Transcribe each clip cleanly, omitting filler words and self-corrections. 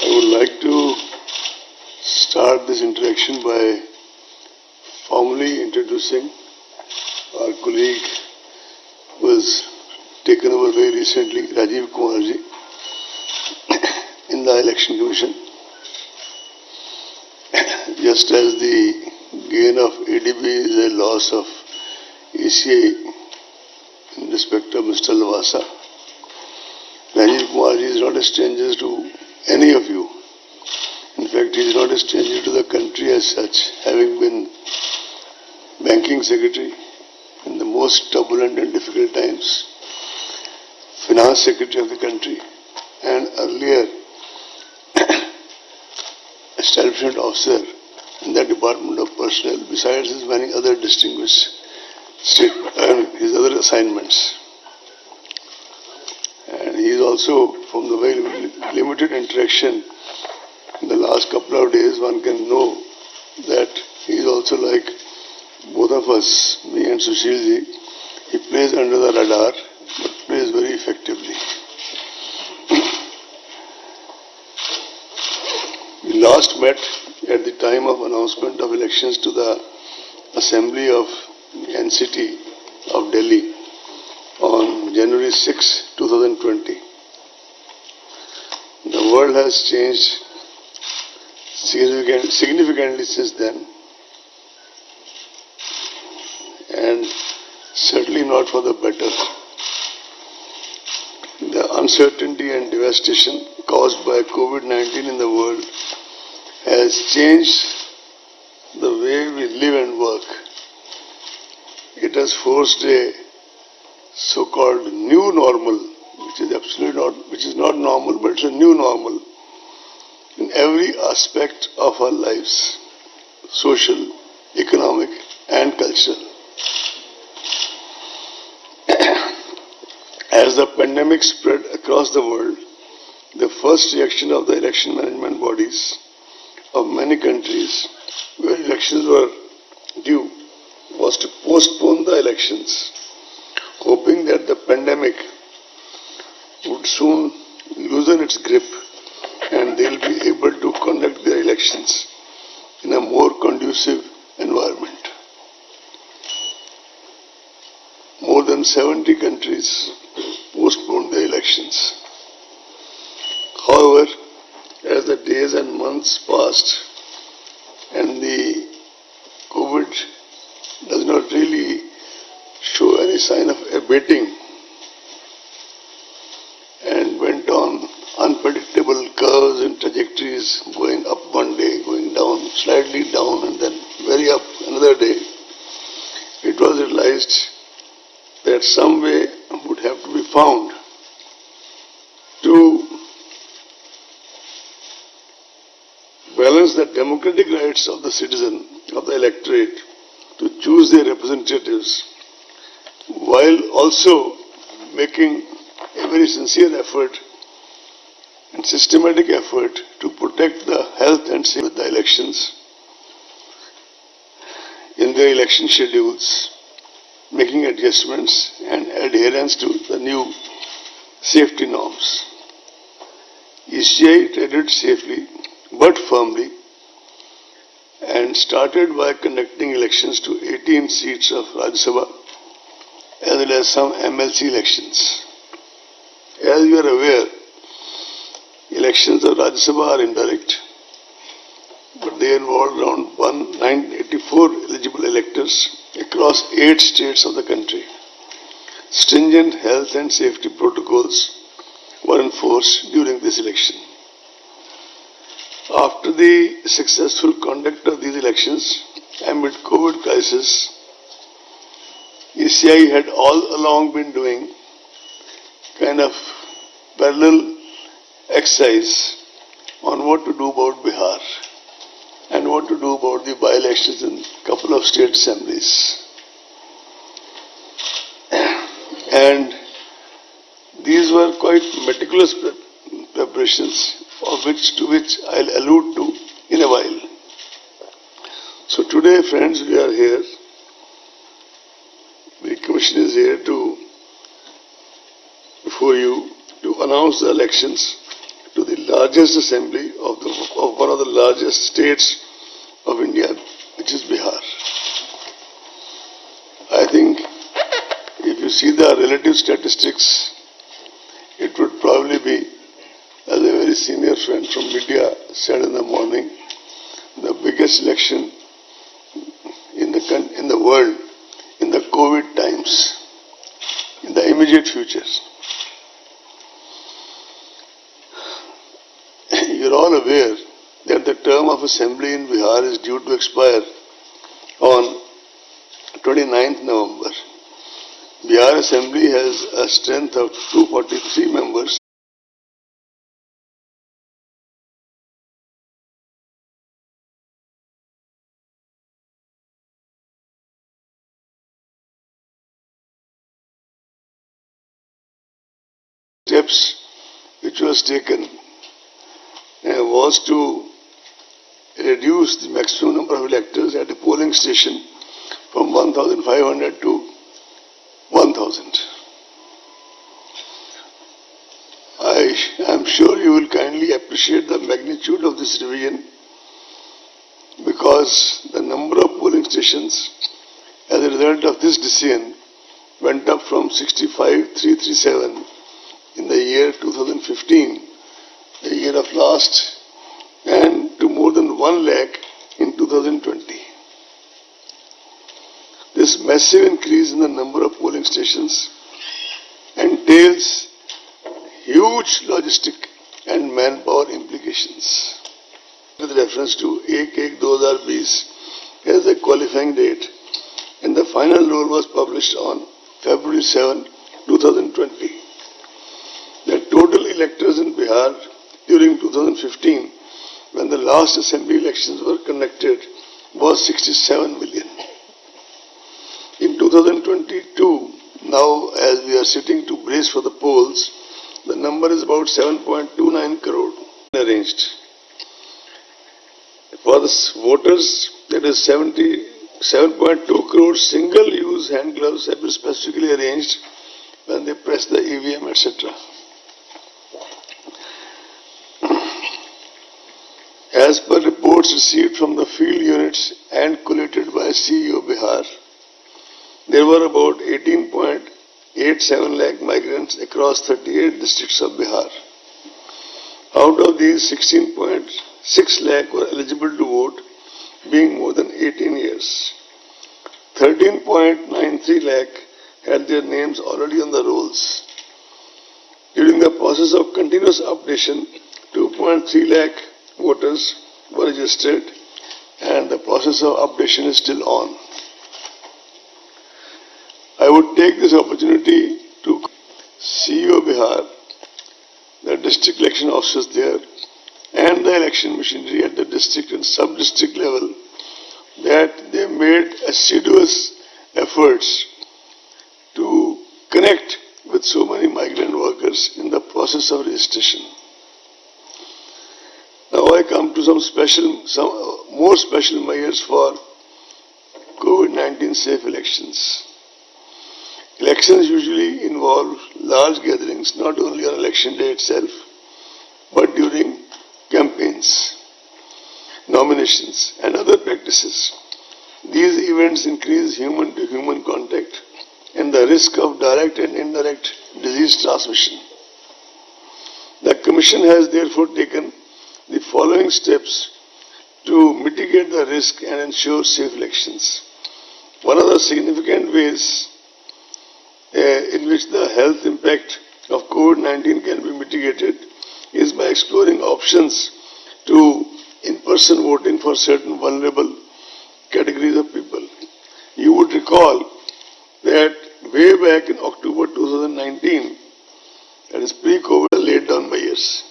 I would like to start this interaction by formally introducing our colleague who has taken over very recently, Rajiv Kumarji, in the Election Commission. Just as the gain of ADB is a loss of ECI in respect of Mr. Lavasa, Rajiv Kumarji is not a stranger to any of you. In fact, he is not a stranger to the country as such, having been banking secretary in the most turbulent and difficult times, finance secretary of the country, and earlier establishment officer in the Department of Personnel, besides his many other distinguished his other assignments. And he is also, from the very limited interaction in the last couple of days, one can know that he is also like both of us, me and Sushilji. He plays under the radar, but plays very effectively. We last met at the time of announcement of elections to the Assembly of NCT of Delhi on January 6, 2020. The world has changed significantly since then, and certainly not for the better. The uncertainty and devastation caused by COVID-19 in the world has changed the way we live and work. It has forced a so-called new normal, which is not normal, but it's a new normal in every aspect of our lives, social, economic, and cultural. As the pandemic spread across the world, the first reaction of the election management bodies of many countries where elections were due was to postpone the elections, hoping that the pandemic would soon loosen its grip and they will be able to conduct their elections in a more conducive environment. More than 70 countries postponed their elections. However, as the days and months passed and the COVID does not really show any sign of abating and went on unpredictable curves and trajectories, going up one day, going down, slightly down, and then very up another day, it was realized that some way would have to be found to balance the democratic rights of the citizen, of the electorate, to choose their representatives, while also making a very sincere effort and systematic effort to protect the health and safety of the elections in their election schedules, making adjustments and adherence to the new safety norms. ECI treaded safely but firmly and started by conducting elections to 18 seats of Rajya Sabha as well as some MLC elections. As you are aware, elections of Rajya Sabha are indirect, but they involve around 984 eligible electors across 8 states of the country. Stringent health and safety protocols were enforced during this election. After the successful conduct of these elections amid COVID crisis, ECI had all along been doing kind of parallel exercise on what to do about Bihar and what to do about the by-elections in a couple of state assemblies. And these were quite meticulous preparations, to which I'll allude to in a while. So today, friends, we are here. The Commission is here before you to announce the elections to the largest assembly of one of the largest states of India, which is Bihar. I think if you see the relative statistics, it would probably be, as a very senior friend from media said in the morning, the biggest election in the world in the COVID times, in the immediate future. You are all aware that the term of assembly in Bihar is due to expire on 29th November. Bihar Assembly has a strength of 243 members. Steps which was taken was to reduce the maximum number of electors at a polling station from 1,500 to 1,000. I am sure you will kindly appreciate the magnitude of this revision, because the number of polling stations as a result of this decision went up from 65,337 in the year 2015, the year of last, and to more than 1 lakh in 2020. This massive increase in the number of polling stations entails huge logistic and manpower implications. With reference to 1-1-2020 as the qualifying date, and the final rule was published on February 7, 2020. The total electors in Bihar during 2015, when the last assembly elections were conducted, was 67 million. In 2022, now as we are sitting to brace for the polls, the number is about 7.29 crore arranged. For the voters, that is 77.2 crore single-use hand gloves have been specifically arranged when they press the EVM, etc. As per reports received from the field units and collated by CEO Bihar, there were about 18.87 lakh migrants across 38 districts of Bihar. Out of these, 16.6 lakh were eligible to vote, being more than 18 years. 13.93 lakh had their names already on the rolls. During the process of continuous updation, 2.3 lakh voters were registered, and the process of updation is still on. I would take this opportunity to CEO Bihar, the district election officers there, and the election machinery at the district and sub-district level, that they made assiduous efforts to connect with so many migrant workers in the process of registration. Now I come to some more special measures for COVID-19 safe elections. Elections usually involve large gatherings, not only on election day itself, but during campaigns, nominations, and other practices. These events increase human-to-human contact and the risk of direct and indirect disease transmission. The Commission has therefore taken the following steps to mitigate the risk and ensure safe elections. One of the significant ways in which the health impact of COVID-19 can be mitigated is by exploring options to in-person voting for certain vulnerable categories of people. You would recall that way back in October 2019, that is pre-COVID, laid down measures.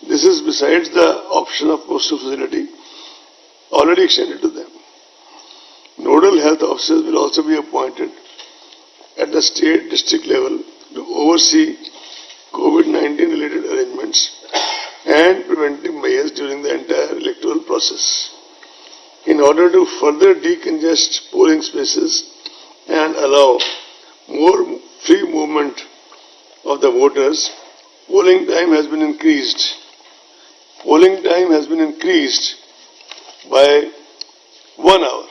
This is besides the option of postal facility already extended to them. Nodal health officers will also be appointed at the state district level to oversee COVID-19 related arrangements and preventive measures during the entire electoral process. In order to further decongest polling spaces and allow more free movement of the voters, polling time has been increased Polling time has been increased by 1 hour.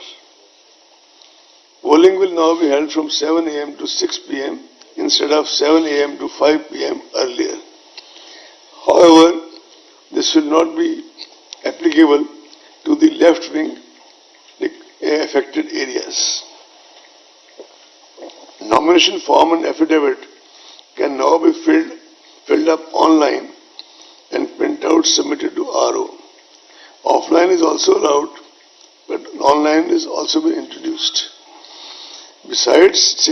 Polling will now be held from 7 a.m. to 6 p.m. instead of 7 a.m. to 5 p.m. earlier. However, this will not be applicable to the left-wing affected areas. Nomination form and affidavit can now be filled up online and printouts submitted to RO. Offline is also allowed, but online is also been introduced. Besides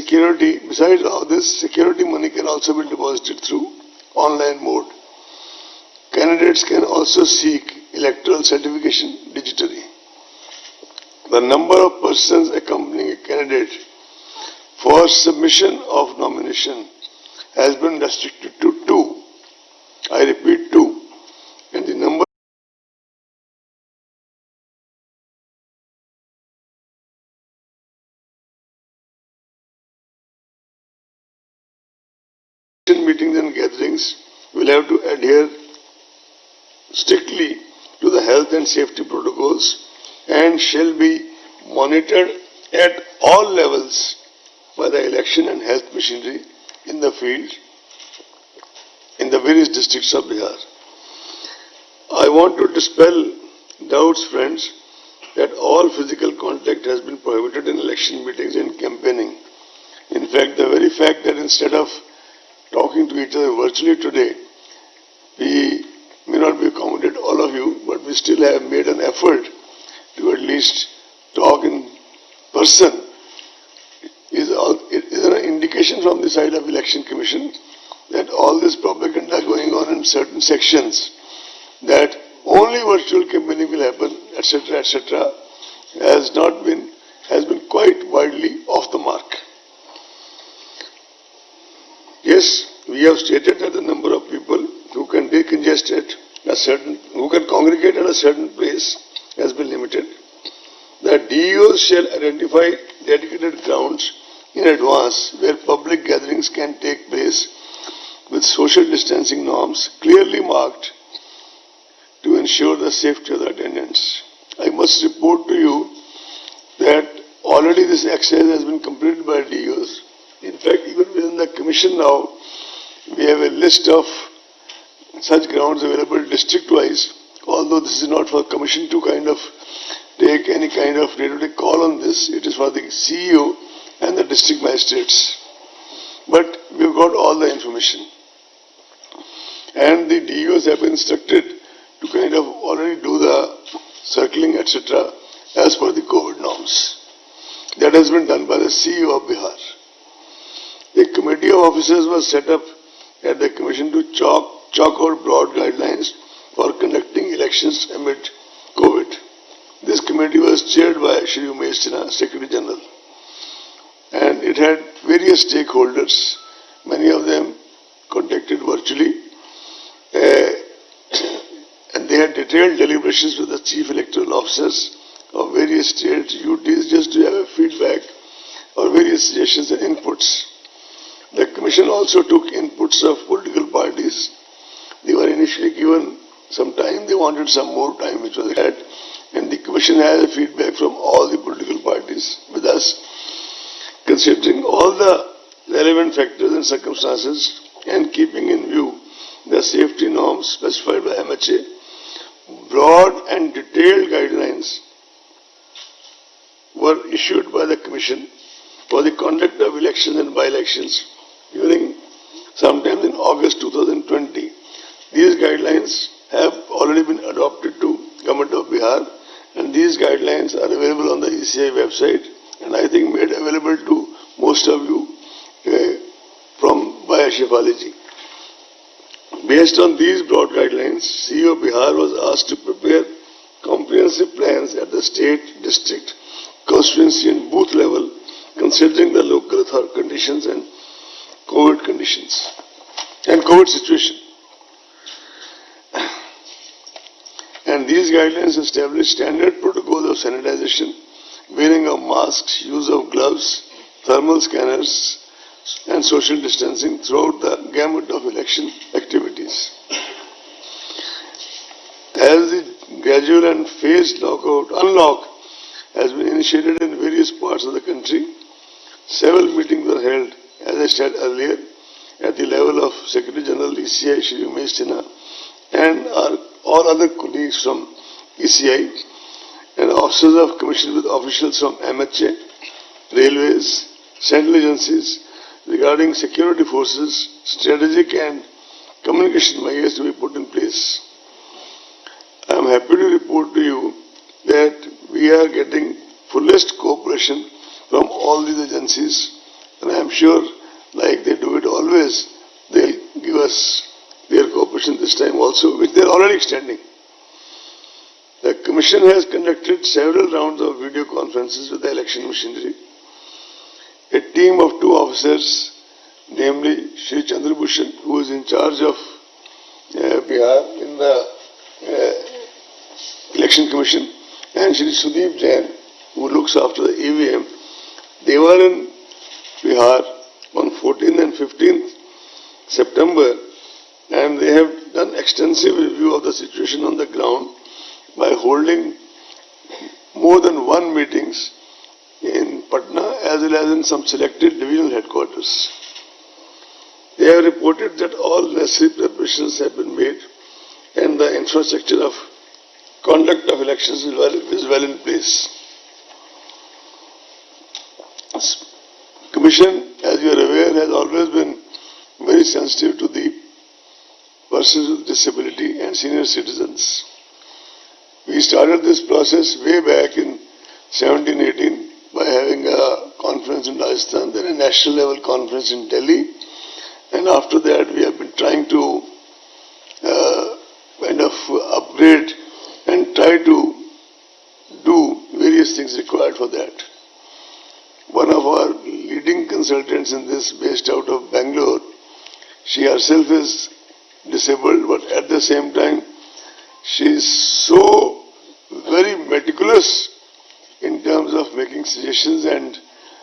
all this, security money can also be deposited through online mode. Candidates can also seek electoral certification digitally. The number of persons accompanying a candidate for submission of nomination has been restricted to 2. I repeat, 2. And the number of meetings and gatherings will have to adhere strictly to the health and safety protocols and shall be monitored at all levels by the election and health machinery in the field in the various districts of Bihar. I want to dispel doubts, friends, that all physical contact has been prohibited in election meetings and campaigning. In fact, the very fact that instead of talking to each other virtually today, we may not be accommodated all of you, but we still have made an effort to at least talk in person. It is an indication from the side of Election Commission that all this propaganda going on in certain sections, that only virtual campaigning will happen, etc., has been quite widely off the mark. Yes, we have stated that the number of people who can decongest who can congregate at a certain place has been limited. The DEOs shall identify dedicated grounds in advance where public gatherings can take place with social distancing norms clearly marked to ensure the safety of the attendants. I must report to you that already this exercise has been completed by DEOs. In fact, even within the commission now, we have a list of such grounds available district-wise, although this is not for commission to kind of take any kind of day-to-day call on this. It is for the CEO and the district magistrates. But we've got all the information. And the DEOs have been instructed to kind of already do the circling, etc., as per the COVID norms. That has been done by the CEO of Bihar. A committee of officers was set up at the commission to chalk out broad guidelines for conducting elections amid COVID. This committee was chaired by Shri Umesh Sinha, Secretary General, and it had various stakeholders, many of them contacted virtually, and they had detailed deliberations with the chief electoral officers of various states, UTs, just to have a feedback or various suggestions and inputs. The commission also took inputs of political parties. They were initially given some time, they wanted some more time, which was had, and the commission has feedback from all the political parties with us, considering all the relevant factors and circumstances and keeping in view the safety norms specified by MHA. Broad and detailed guidelines were issued by the commission for the conduct of elections and by-elections during sometime in August 2020. These guidelines have already been adopted to Government of Bihar, and these guidelines are available on the ECI website, and I think made available to most of you by Shefali. Based on these broad guidelines, CEO Bihar was asked to prepare comprehensive plans at the state, district, constituency and booth level, considering the local conditions and COVID conditions and COVID situation. And these guidelines establish standard protocols of sanitization, wearing of masks, use of gloves, thermal scanners, and social distancing throughout the gamut of election activities. gradual and phased unlock has been initiated in various parts of the country. Several meetings were held, as I said earlier, at the level of Secretary General ECI Shri Umesh Sinha and all other colleagues from ECI and officers of commission with officials from MHA, railways, central agencies regarding security forces, strategic and communication measures to be put in place. I am happy to report to you that we are getting fullest cooperation from all these agencies, and I am sure, like they do it always, they'll give us their cooperation this time also, which they are already extending. The Commission has conducted several rounds of video conferences with the election machinery. A team of 2 officers, namely Shri Chandrabhushan, who is in charge of Bihar in the Election Commission, and Shri Sudeep Jain, who looks after the EVM, they were in Bihar on 14th and 15th September, and they have done extensive review of the situation on the ground by holding more than 1 meetings in Patna as well as in some selected divisional headquarters. They have reported that all necessary preparations have been made and the infrastructure of conduct of elections is well in place. Commission, as you are aware, has always been very sensitive to the persons with disability and senior citizens. We started this process way back in 17-18 by having a conference in Rajasthan, then a national level conference in Delhi, and after that we have been trying to kind of upgrade and try to do various things required for that. One of our leading consultants in this, based out of Bangalore, she herself is disabled, but at the same time she is so very meticulous in terms of making suggestions and